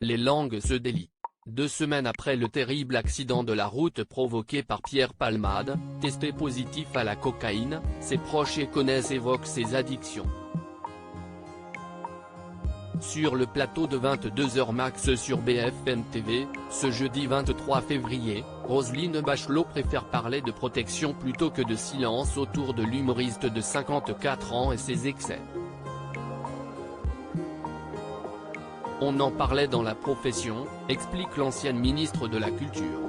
les langues se délient. 2 semaines après le terrible accident de la route provoqué par Pierre Palmade, testé positif à la cocaïne, ses proches et connaissances évoquent ses addictions. Sur le plateau de 22h max sur BFM TV, ce jeudi 23 février, Roselyne Bachelot préfère parler de protection plutôt que de silence autour de l'humoriste de 54 ans et ses excès. On en parlait dans la profession, explique l'ancienne ministre de la Culture.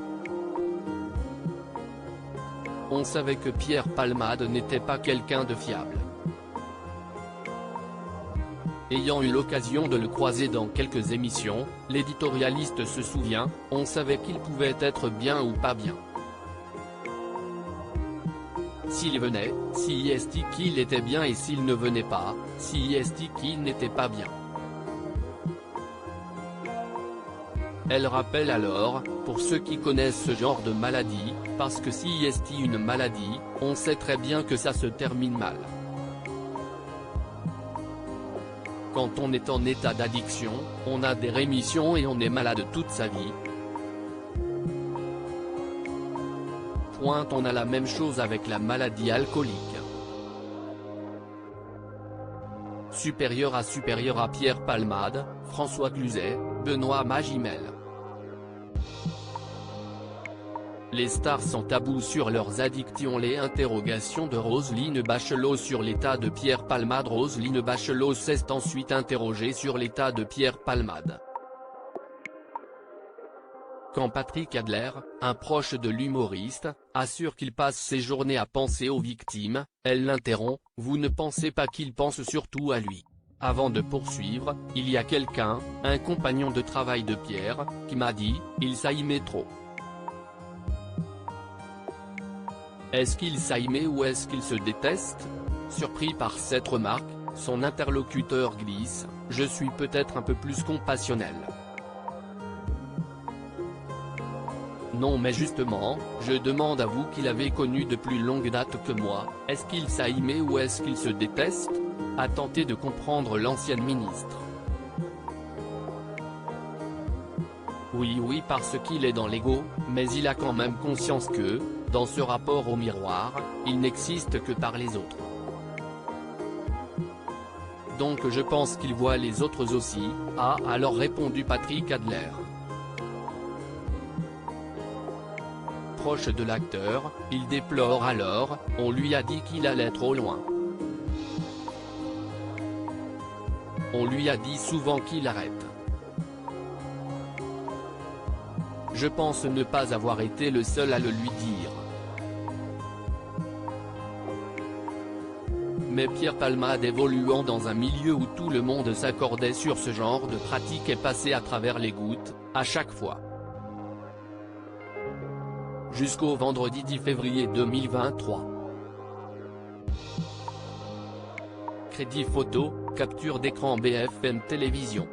On savait que Pierre Palmade n'était pas quelqu'un de fiable. Ayant eu l'occasion de le croiser dans quelques émissions, l'éditorialiste se souvient, on savait qu'il pouvait être bien ou pas bien. S'il venait, si est qu'il était bien et s'il ne venait pas, si est qu'il n'était pas bien. Elle rappelle alors, pour ceux qui connaissent ce genre de maladie, parce que si est une maladie, on sait très bien que ça se termine mal. Quand on est en état d'addiction, on a des rémissions et on est malade toute sa vie. On a la même chose avec la maladie alcoolique. Supérieur à Pierre Palmade, François Cluzet, Benoît Magimel. Les stars sont tabous sur leurs addictions. Les interrogations de Roselyne Bachelot sur l'état de Pierre Palmade. Roselyne Bachelot s'est ensuite interrogée sur l'état de Pierre Palmade. Quand Patrick Adler, un proche de l'humoriste, assure qu'il passe ses journées à penser aux victimes, elle l'interrompt, « Vous ne pensez pas qu'il pense surtout à lui ?» Avant de poursuivre, il y a quelqu'un, un compagnon de travail de Pierre, qui m'a dit, il s'aimait trop. Est-ce qu'il s'aimait ou est-ce qu'il se déteste? Surpris par cette remarque, son interlocuteur glisse, je suis peut-être un peu plus compassionnel. Non mais justement, je demande à vous qui l'avez connu de plus longue date que moi, est-ce qu'il s'aimait ou est-ce qu'il se déteste? A tenté de comprendre l'ancienne ministre. Oui parce qu'il est dans l'ego, mais il a quand même conscience que, dans ce rapport au miroir, il n'existe que par les autres. Donc je pense qu'il voit les autres aussi, a alors répondu Patrick Adler. Proche de l'acteur, il déplore alors, on lui a dit qu'il allait trop loin. On lui a dit souvent qu'il arrête. Je pense ne pas avoir été le seul à le lui dire. Mais Pierre Palmade évoluant dans un milieu où tout le monde s'accordait sur ce genre de pratique est passé à travers les gouttes, à chaque fois. Jusqu'au vendredi 10 février 2023. Crédit photo, capture d'écran BFM Télévision.